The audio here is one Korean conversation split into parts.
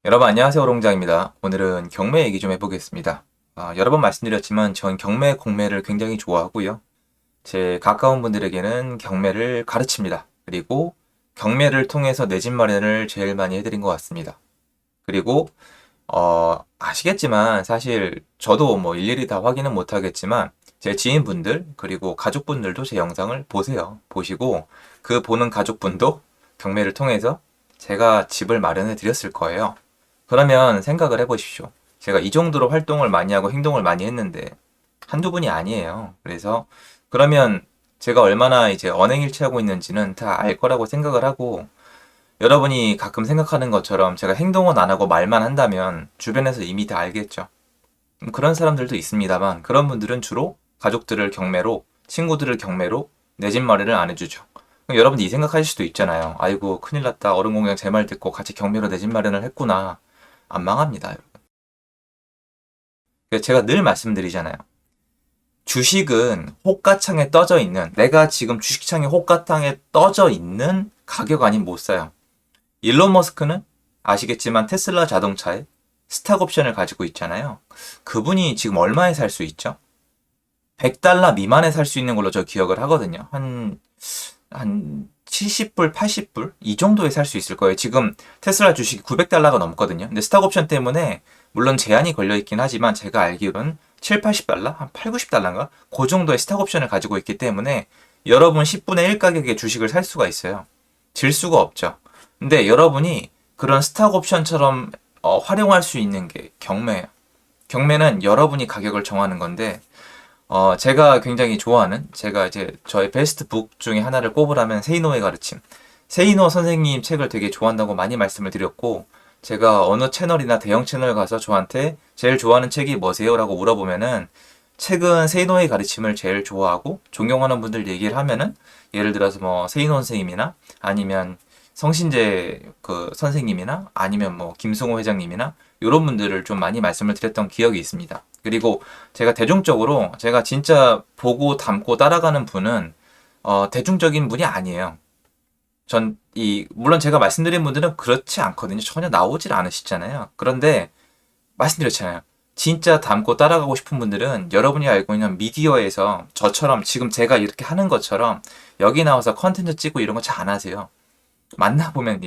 여러분 안녕하세요. 오롱장입니다. 오늘은 경매 얘기 좀 해보겠습니다. 여러 번 말씀드렸지만 전 경매, 공매를 굉장히 좋아하고요. 제 가까운 분들에게는 경매를 가르칩니다. 그리고 경매를 통해서 내 집 마련을 제일 많이 해드린 것 같습니다. 그리고 아시겠지만 사실 저도 뭐 일일이 다 확인은 못하겠지만 제 지인분들 그리고 가족분들도 제 영상을 보세요. 보시고 그 보는 가족분도 경매를 통해서 제가 집을 마련해 드렸을 거예요. 그러면 생각을 해보십시오. 제가 이 정도로 활동을 많이 하고 행동을 많이 했는데 한두 분이 아니에요. 그래서 그러면 제가 얼마나 이제 언행일치하고 있는지는 다 알 거라고 생각을 하고 여러분이 가끔 생각하는 것처럼 제가 행동은 안 하고 말만 한다면 주변에서 이미 다 알겠죠. 그런 사람들도 있습니다만 그런 분들은 주로 가족들을 경매로 친구들을 경매로 내 집 마련을 안 해주죠. 여러분이 이 생각하실 수도 있잖아요. 아이고 큰일 났다. 어른 공양 제 말 듣고 같이 경매로 내 집 마련을 했구나. 안 망합니다, 여러분. 제가 늘 말씀드리잖아요. 주식은 호가창에 떠져 있는, 내가 지금 주식창에 호가창에 떠져 있는 가격 아닌 못 사요. 일론 머스크는 아시겠지만 테슬라 자동차에 스탁 옵션을 가지고 있잖아요. 그분이 지금 얼마에 살 수 있죠? 100달러 미만에 살 수 있는 걸로 저 기억을 하거든요. 한 70불, 80불? 이 정도에 살 수 있을 거예요. 지금 테슬라 주식이 900달러가 넘거든요. 근데 스탁 옵션 때문에 물론 제한이 걸려 있긴 하지만 제가 알기로는 7, 80달러? 한 8, 90달러인가? 그 정도의 스탁 옵션을 가지고 있기 때문에 여러분 10분의 1 가격의 주식을 살 수가 있어요. 질 수가 없죠. 근데 여러분이 그런 스탁 옵션처럼 활용할 수 있는 게 경매예요. 경매는 여러분이 가격을 정하는 건데 제가 굉장히 좋아하는, 제가 이제 저의 베스트 북 중에 하나를 꼽으라면 세이노의 가르침. 세이노 선생님 책을 되게 좋아한다고 많이 말씀을 드렸고, 제가 어느 채널이나 대형 채널 가서 저한테 제일 좋아하는 책이 뭐세요? 라고 물어보면은, 책은 세이노의 가르침을 제일 좋아하고, 존경하는 분들 얘기를 하면은, 예를 들어서 뭐, 세이노 선생님이나, 아니면 성신재 그 선생님이나, 아니면 뭐, 김승호 회장님이나, 이런 분들을 좀 많이 말씀을 드렸던 기억이 있습니다. 그리고 제가 대중적으로 제가 진짜 보고 닮고 따라가는 분은 대중적인 분이 아니에요. 물론 제가 말씀드린 분들은 그렇지 않거든요. 전혀 나오질 않으시잖아요. 그런데 말씀드렸잖아요. 진짜 닮고 따라가고 싶은 분들은 여러분이 알고 있는 미디어에서 저처럼 지금 제가 이렇게 하는 것처럼 여기 나와서 컨텐츠 찍고 이런 거 잘 안 하세요. 만나보면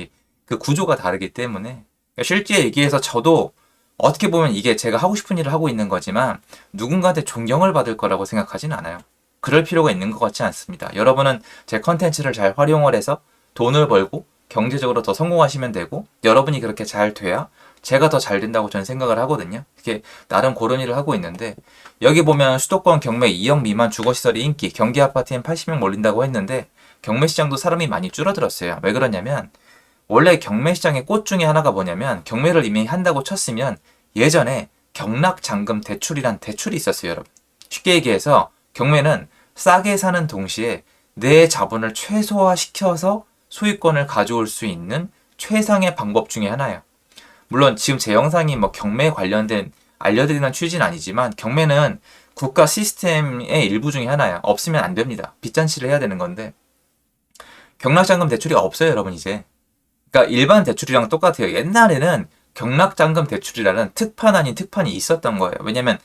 그 구조가 다르기 때문에 실제 얘기해서 저도 어떻게 보면 이게 제가 하고 싶은 일을 하고 있는 거지만 누군가한테 존경을 받을 거라고 생각하진 않아요. 그럴 필요가 있는 것 같지 않습니다. 여러분은 제 컨텐츠를 잘 활용을 해서 돈을 벌고 경제적으로 더 성공하시면 되고 여러분이 그렇게 잘 돼야 제가 더 잘 된다고 저는 생각을 하거든요. 이게 나름 그런 일을 하고 있는데 여기 보면 수도권 경매 2억 미만 주거시설이 인기, 경기 아파트엔 80명 몰린다고 했는데 경매 시장도 사람이 많이 줄어들었어요. 왜 그러냐면 원래 경매 시장의 꽃 중에 하나가 뭐냐면 경매를 이미 한다고 쳤으면 예전에 경락잔금 대출이란 대출이 있었어요, 여러분. 쉽게 얘기해서 경매는 싸게 사는 동시에 내 자본을 최소화시켜서 소유권을 가져올 수 있는 최상의 방법 중에 하나예요. 물론 지금 제 영상이 뭐 경매 관련된 알려드리는 취지는 아니지만 경매는 국가 시스템의 일부 중에 하나예요. 없으면 안 됩니다. 빚잔치를 해야 되는 건데 경락잔금 대출이 없어요, 여러분 이제. 그러니까 일반 대출이랑 똑같아요. 옛날에는 경락잔금 대출이라는 특판 아닌 특판이 있었던 거예요. 왜냐면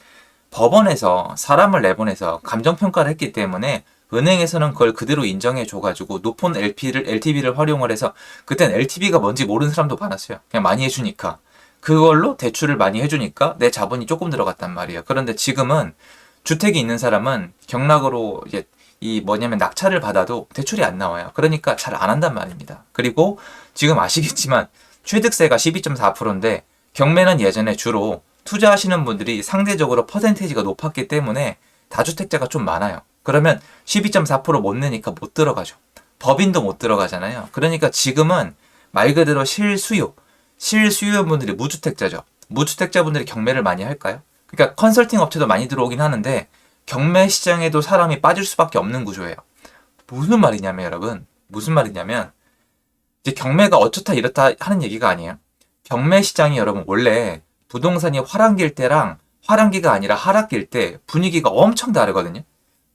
법원에서 사람을 내보내서 감정평가를 했기 때문에 은행에서는 그걸 그대로 인정해 줘가지고 높은 LTV를 활용을 해서 그땐 LTV가 뭔지 모르는 사람도 많았어요. 그냥 많이 해주니까. 그걸로 대출을 많이 해주니까 내 자본이 조금 들어갔단 말이에요. 그런데 지금은 주택이 있는 사람은 경락으로 이제 이 뭐냐면 낙찰을 받아도 대출이 안 나와요. 그러니까 잘 안 한단 말입니다. 그리고 지금 아시겠지만 취득세가 12.4%인데 경매는 예전에 주로 투자하시는 분들이 상대적으로 퍼센테이지가 높았기 때문에 다주택자가 좀 많아요. 그러면 12.4%못 내니까 못 들어가죠. 법인도 못 들어가잖아요. 그러니까 지금은 말 그대로 실수요분들이 무주택자죠. 무주택자분들이 경매를 많이 할까요? 그러니까 컨설팅 업체도 많이 들어오긴 하는데 경매 시장에도 사람이 빠질 수밖에 없는 구조예요. 무슨 말이냐면 여러분, 무슨 말이냐면 이제 경매가 어쩌다 이렇다 하는 얘기가 아니에요. 경매 시장이 여러분 원래 부동산이 화랑길 때랑 화랑기가 아니라 하락길 때 분위기가 엄청 다르거든요.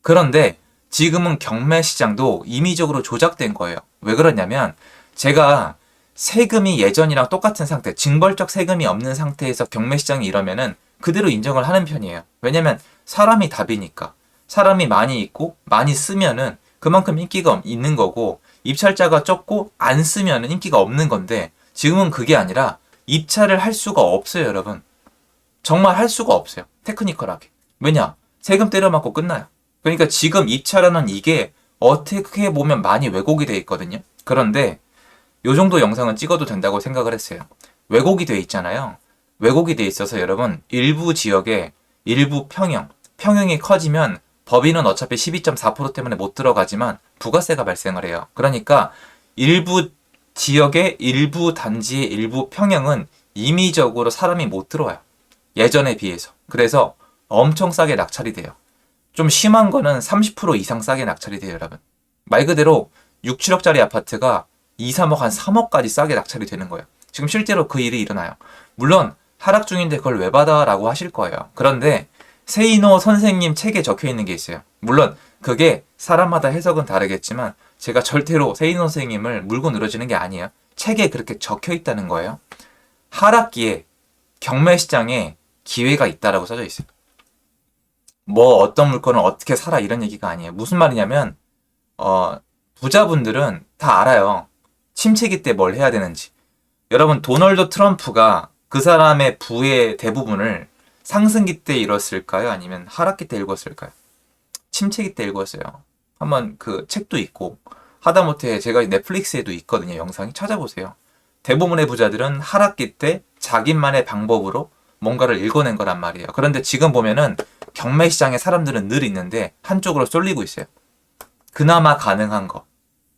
그런데 지금은 경매 시장도 임의적으로 조작된 거예요. 왜 그러냐면 제가 세금이 예전이랑 똑같은 상태, 징벌적 세금이 없는 상태에서 경매시장이 이러면은 그대로 인정을 하는 편이에요. 왜냐면 사람이 답이니까. 사람이 많이 있고 많이 쓰면은 그만큼 인기가 있는 거고, 입찰자가 적고 안 쓰면은 인기가 없는 건데, 지금은 그게 아니라 입찰을 할 수가 없어요, 여러분. 정말 할 수가 없어요. 테크니컬하게. 왜냐? 세금 때려맞고 끝나요. 그러니까 지금 입찰하는 이게 어떻게 보면 많이 왜곡이 돼 있거든요. 그런데 요 정도 영상은 찍어도 된다고 생각을 했어요. 왜곡이 돼 있잖아요. 왜곡이 돼 있어서 여러분, 일부 지역에 일부 평형이 커지면 법인은 어차피 12.4% 때문에 못 들어가지만 부가세가 발생을 해요. 그러니까 일부 지역의 일부 단지의 일부 평형은 임의적으로 사람이 못 들어와요. 예전에 비해서. 그래서 엄청 싸게 낙찰이 돼요. 좀 심한 거는 30% 이상 싸게 낙찰이 돼요, 여러분. 말 그대로 6, 7억짜리 아파트가 2, 3억, 한 3억까지 싸게 낙찰이 되는 거예요. 지금 실제로 그 일이 일어나요. 물론 하락 중인데 그걸 왜 받아? 라고 하실 거예요. 그런데 세이노 선생님 책에 적혀 있는 게 있어요. 물론 그게 사람마다 해석은 다르겠지만 제가 절대로 세이노 선생님을 물고 늘어지는 게 아니에요. 책에 그렇게 적혀 있다는 거예요. 하락기에 경매시장에 기회가 있다라고 써져 있어요. 뭐 어떤 물건을 어떻게 사라 이런 얘기가 아니에요. 무슨 말이냐면 부자분들은 다 알아요. 침체기 때 뭘 해야 되는지. 여러분, 도널드 트럼프가 그 사람의 부의 대부분을 상승기 때 이뤘을까요? 아니면 하락기 때 읽었을까요? 침체기 때 읽었어요. 한번 그 책도 있고, 하다못해 제가 넷플릭스에도 있거든요. 영상이 찾아보세요. 대부분의 부자들은 하락기 때 자기만의 방법으로 뭔가를 읽어낸 거란 말이에요. 그런데 지금 보면은 경매시장에 사람들은 늘 있는데 한쪽으로 쏠리고 있어요. 그나마 가능한 거.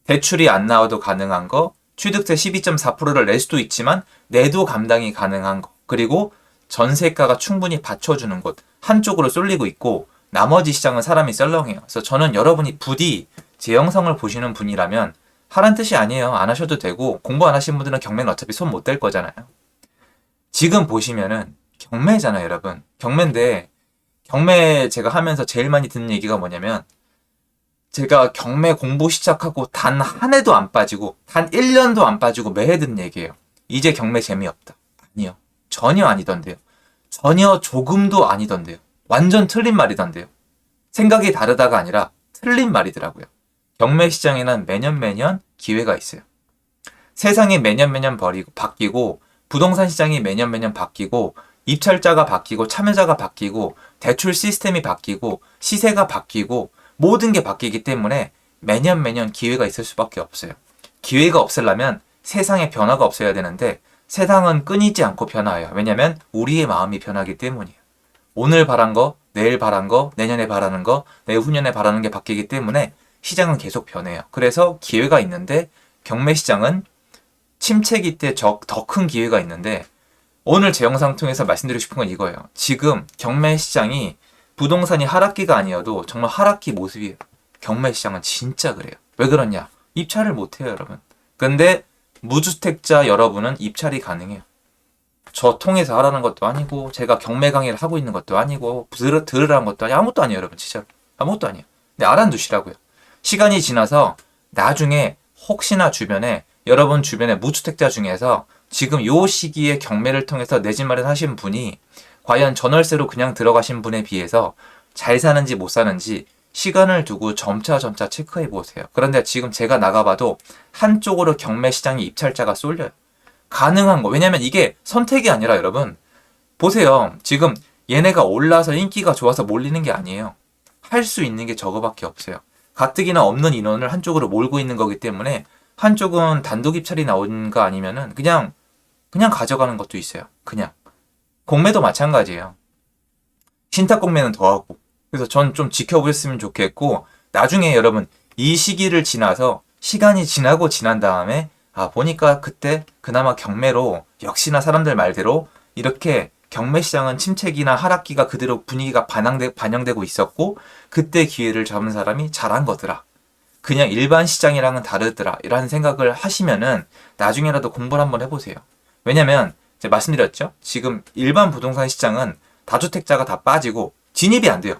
대출이 안 나와도 가능한 거. 취득세 12.4%를 낼 수도 있지만 내도 감당이 가능한 거. 그리고 전세가가 충분히 받쳐주는 곳. 한쪽으로 쏠리고 있고 나머지 시장은 사람이 썰렁해요. 그래서 저는 여러분이 부디 제 영상을 보시는 분이라면 하란 뜻이 아니에요. 안 하셔도 되고, 공부 안 하신 분들은 경매는 어차피 손 못 댈 거잖아요. 지금 보시면은 경매잖아요, 여러분. 경매인데 경매 제가 하면서 제일 많이 듣는 얘기가 뭐냐면, 제가 경매 공부 시작하고 단 한 해도 안 빠지고 단 1년도 안 빠지고 매해 듣는 얘기예요. 이제 경매 재미없다. 아니요. 전혀 아니던데요. 전혀 조금도 아니던데요. 완전 틀린 말이던데요. 생각이 다르다가 아니라 틀린 말이더라고요. 경매 시장에는 매년 기회가 있어요. 세상이 매년 바뀌고, 부동산 시장이 매년 바뀌고, 입찰자가 바뀌고, 참여자가 바뀌고, 대출 시스템이 바뀌고, 시세가 바뀌고, 모든 게 바뀌기 때문에 매년 기회가 있을 수밖에 없어요. 기회가 없으려면 세상에 변화가 없어야 되는데, 세상은 끊이지 않고 변화해요. 왜냐면 우리의 마음이 변하기 때문이에요. 오늘 바란 거, 내일 바란 거, 내년에 바라는 거, 내후년에 바라는 게 바뀌기 때문에 시장은 계속 변해요. 그래서 기회가 있는데, 경매 시장은 침체기 때 더 큰 기회가 있는데, 오늘 제 영상 통해서 말씀드리고 싶은 건 이거예요. 지금 경매 시장이 부동산이 하락기가 아니어도 정말 하락기 모습이에요. 경매 시장은 진짜 그래요. 왜 그러냐? 입찰을 못해요, 여러분. 근데 무주택자 여러분은 입찰이 가능해요. 저 통해서 하라는 것도 아니고, 제가 경매 강의를 하고 있는 것도 아니고, 들으라는 것도 아니고, 아무것도 아니에요, 여러분. 진짜 아무것도 아니에요. 근데 알아두시라고요. 시간이 지나서 나중에 혹시나 여러분 주변에 무주택자 중에서 지금 요 시기에 경매를 통해서 내 집 마련하신 분이 과연 전월세로 그냥 들어가신 분에 비해서 잘 사는지 못 사는지 시간을 두고 점차 체크해 보세요. 그런데 지금 제가 나가봐도 한쪽으로 경매 시장에 입찰자가 쏠려요. 가능한 거. 왜냐면 이게 선택이 아니라, 여러분 보세요. 지금 얘네가 올라서 인기가 좋아서 몰리는 게 아니에요. 할 수 있는 게 저거밖에 없어요. 가뜩이나 없는 인원을 한쪽으로 몰고 있는 거기 때문에, 한쪽은 단독 입찰이 나온 거 아니면은 그냥 가져가는 것도 있어요. 그냥. 공매도 마찬가지예요. 신탁 공매는 더하고. 그래서 전 좀 지켜보셨으면 좋겠고, 나중에 여러분 이 시기를 지나서 시간이 지난 다음에 보니까 그때 그나마 경매로 역시나 사람들 말대로 이렇게 경매 시장은 침체기나 하락기가 그대로 분위기가 반영되고 있었고, 그때 기회를 잡은 사람이 잘한 거더라. 그냥 일반 시장이랑은 다르더라. 이런 생각을 하시면은 나중에라도 공부를 한번 해보세요. 왜냐면 제가 말씀드렸죠? 지금 일반 부동산 시장은 다주택자가 다 빠지고 진입이 안 돼요.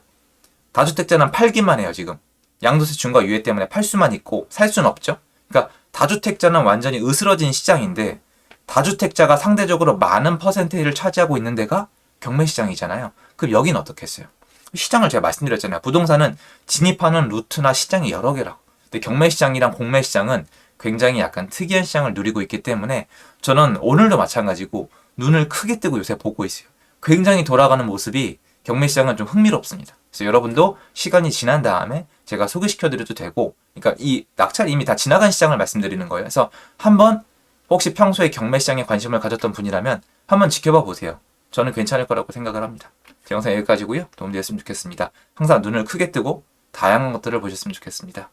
다주택자는 팔기만 해요, 지금. 양도세 중과 유예 때문에 팔 수만 있고 살 수는 없죠? 그러니까 다주택자는 완전히 으스러진 시장인데 다주택자가 상대적으로 많은 퍼센테이지를 차지하고 있는 데가 경매시장이잖아요. 그럼 여기는 어떻겠어요? 시장을 제가 말씀드렸잖아요. 부동산은 진입하는 루트나 시장이 여러 개라고. 근데 경매시장이랑 공매시장은 굉장히 약간 특이한 시장을 누리고 있기 때문에 저는 오늘도 마찬가지고 눈을 크게 뜨고 요새 보고 있어요. 굉장히 돌아가는 모습이 경매시장은 좀 흥미롭습니다. 그래서 여러분도 시간이 지난 다음에 제가 소개시켜드려도 되고, 그러니까 이 낙찰이 이미 다 지나간 시장을 말씀드리는 거예요. 그래서 한번 혹시 평소에 경매시장에 관심을 가졌던 분이라면 한번 지켜봐 보세요. 저는 괜찮을 거라고 생각을 합니다. 제 영상 여기까지고요. 도움되었으면 좋겠습니다. 항상 눈을 크게 뜨고 다양한 것들을 보셨으면 좋겠습니다.